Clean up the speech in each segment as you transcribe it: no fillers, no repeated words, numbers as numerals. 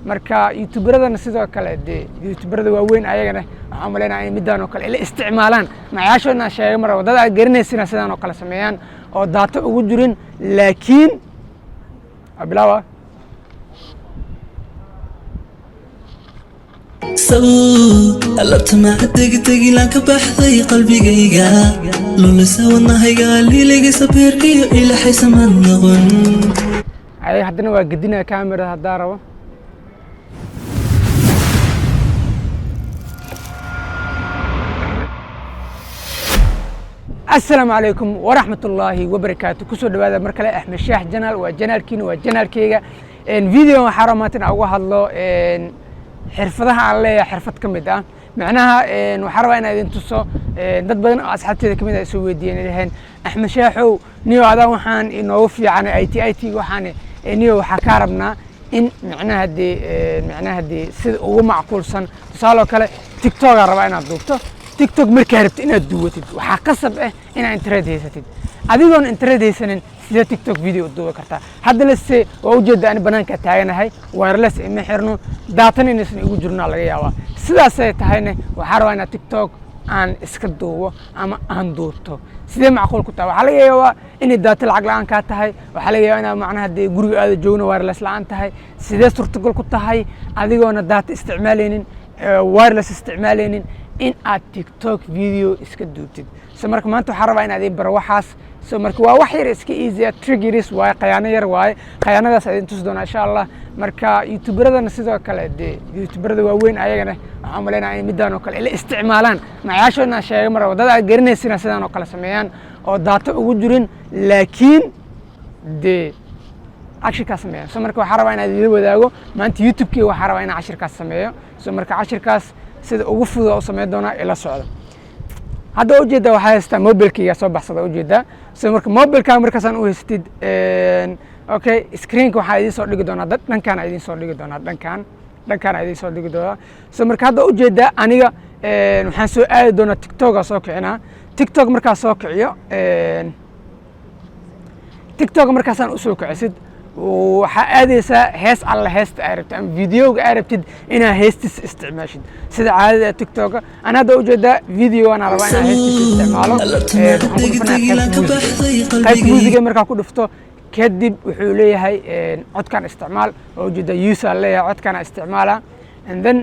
marka youtuberadana sidoo kale dee youtuberada waaweyn ayagana waxaan maleynayaa in midaan oo kale ila isticmaalaan macaashoodna sheegay mar wadada aad garanaysina sidaan oo kale sameeyaan oo data ugu jirin laakiin abilaawa alabta ma degdegi laan ka baxday qalbigayga lulisa wadnahayga liilayga sabiirkiyo ilaahay samad noqon ay haddana waa gedinaya kamerada haddaa rabo السلام عليكم ورحمة الله وبركاته كسر دوادا مركلة أحمد شاح جنال وجنال كينو وجنال كيجا إن فيديو حراماتنا أوها الله إن حرفتها على حرفت كمدة معناها إن وحروا أنا إذا تصو ضد بدن أصحابتي ذا كمدة يسوي دين الهن أحمد شاحو نيو هذا وحان إنه وفي عن أي تي وحان نيو حكاربنا إن معناها دي سد ومعقول سن تصالو كله تيك توك ربعنا دوبته تيك توك مركا ربت إنها دوتid waxaa qasab ah inaad internet haysatid adigoon internet haysanin sida تيك توك video duuba kartaa hadda lase waa ujeeda aan banaanka taaganahay wireless ima xirno daatan inaysan igu jirnaa laga yaabaa sidaas ay tahayna waxaa rabaa inaad TIK TOK aan iska duubo ama aan duubto sidee macquul ku tahay waxaa laga yaabaa inay daata lacag la'aan ka tahay waxaa laga yaabaa inaad macnaha dee guriga aada joogno wireless la'aan tahay sidee suurtagal ku tahay adigoona daata isticmaalaynin wireless isticmaalaynin in aad TIK TOK video iska duubtid so marka maanta waxaan rabaa inaad baro waxaas so marka waa wax yar iska easy trickeries waaye qayaano yar waaye qayaanadaas idin tusi doonaa insha Allah marka youtuberadana sidoo kale dee youtuberada waaweyn ayagana waxaan maleynayaa in midaan oo kale ila isticmaalaan macaashoodna sheegay mar wadada aad garanaysina sidaan oo kale sameeyaan oo data ugu jirin laakiin dee cashirkaas sameeyo so marka waxaan rabaa inaad idin wadaago maanta youtube-kii waxaan rabaa inaan cashirkaas sameeyo so marka cashirkaas sida ugu fudud oo sameey doona ila socdo hadda ujeeda waxa haysta mobilkayga soo baxsada ujeeda so marka mobilka markaasaan u haystid okay screenka waxa idin soo dhigi doona dhankan idin soo dhigi doona dhankan idin soo dhigi doona so marka hadda ujeeda aniga waxaan soo aadi doona TIK TOK soo kicina TIK TOK markaa soo kiciyo TIK TOK markaasaan u soo kicisid waxaa aadaysaa hees alla heesta ay rabtid ama videoga ay rabtid inaad heestis isticmaashid sida caadada TIK TOK ana hadda ujeedaa video ana rabaa inaan heestis isticmaalo qayb musiga markaa ku dhufto kadib wuxuu leeyahay codkan isticmaal oo ujeeda user leeyahay codkan isticmaala and then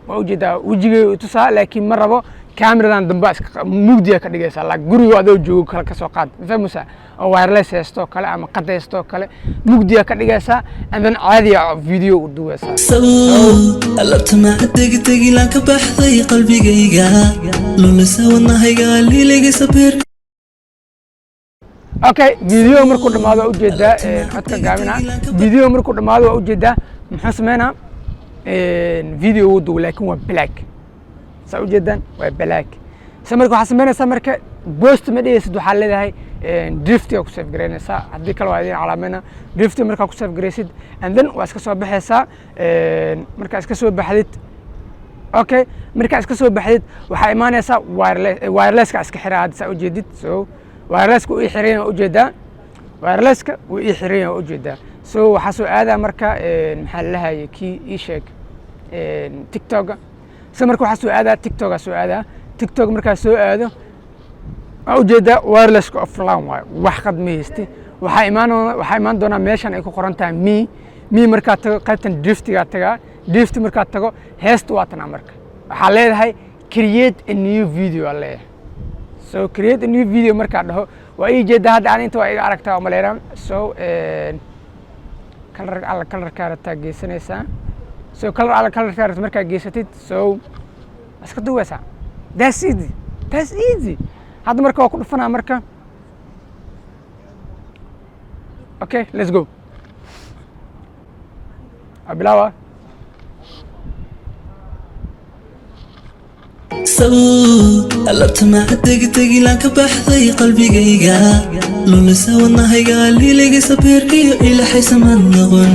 waa ujeedaa wejigay tusaa laakiin ma rabo cameradan dambe mugdiya ka dhigaysa la guriga adoo joogo kala ka soo qaad fahmaysaa oo wireless haysto kale ama qad haysto kale mugdiya ka dhigaysa and then caadi video u duwaysa alabta ma degdegi laan ka baxday qalbigayga lulisa wadnahayga liilayga sabiir okay video markuu dhamaado ujeeda codka gaabina video markuu dhamaado ujeeda muxuu sameynaa video uu duw laakiin waa black سأوجدن وبلاك سمرك وحسمينا سمرك بوست مديس دوحة لذهي دريفتي أو كسف جرينسا هدي كل واحدين على منا دريفتي مركا كسف جريسيد and then واسكسو بحثا مركا اسكسو بحثت أوكي مركا اسكسو بحثت وحيمانة سا وايرلس كاسكحرة هاد سأوجدت so وايرلس كو إحرين أوجدا وايرلس كو إحرين أوجدا so وحسو هذا مركا محلها يكي إيشك TIK TOK سمرك وحسو هذا TIK TOK سو هذا TIK TOK مركز سو هذا أوجد وايرلس كأفلام واحد ميستي وحيمان دونا ميشان إيكو قرنتها مي مركز قلتن دريفت مركز تجو هست واتنا مركز حاليا هاي create a new video عليه so create a new video مركز ده وأيجد هذا يعني أنت وأيجا عرفتها ومليرام so كلر كارتا جيسنيسا so color على color كارت مركا جيستيد so اسكت دوسا that's easy هذا مركا وكل فنا مركا okay let's go أبلاوا alabta ma degdegi laan ka baxday qalbigayga lulisa wadnahayga liilayga sabiirkiyo ilaahay samad noqon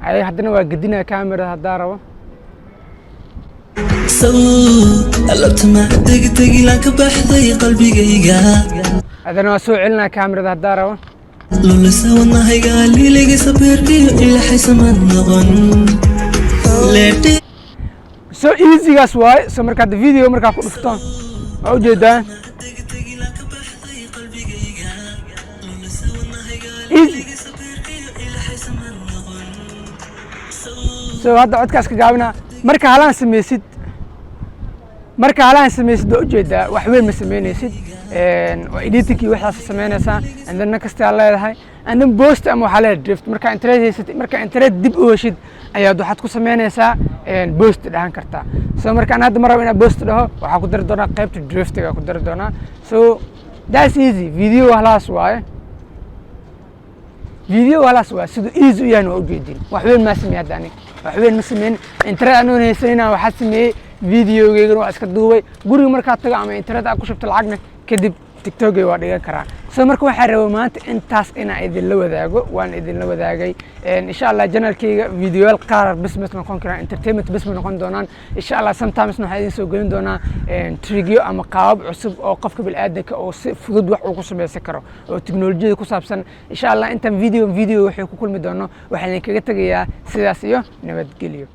ay haddana waa gedinaya kamerada haddaa rabo alabta ma degdegi laan ka baxday qalbigayga haddana waa soo celinaya kamerada haddaa rabo lulisa wadnahayga liiligisa beerkiyo ilaxaysa mad noqon leedhi so easy gaas waaye so marka hadda video markaa ku dhuftaan waa ujeedaan easy so hadda codkaas ka gaabina marka halaan sameysid waa ujeedaa wax weyn ma sameynaysid waa editingkii waxaas sameynaysaa and then next aad leedahay and then post ama waxaa leedahay drift marka internet haysatid marka internet dib u heshid ayaad waxaad ku sameynaysaa post dhahan kartaa so marka aan hadda mar rabo inaan post dhaho waxaa ku dari doonaa qaybta driftiga ku dari doonaa so that's easy video halaas waaye siduu easy u yahay waa ujeedin wax weyn ma sameeyay hadda aniga wax weyn ma sameyn internet aan haysanina waxaa sameeyay videogeygana waa iska duubay guriga markaa tago ama internet aad ku shubto lacagna kadib tiktokay waa dhigan karaa so marka waxaa raba maanta intaas inaan idinla wadaago waan idinla wadaagay insha allah janalkayga videoyaal qaar bes noqon karaan entertainment bes ma noqon doonaan insha allah sometimes waxaa idin soo gelin doonaa trigyo ama qaabab cusub oo qofka bini'aadanka oo si fudud wax uu ku samaysan karo oo teknolojiyada ku saabsan insha allah intaan video waxay ku kulmi doono waxaan idinkaga tegayaa sidaas iyo nabadgelyo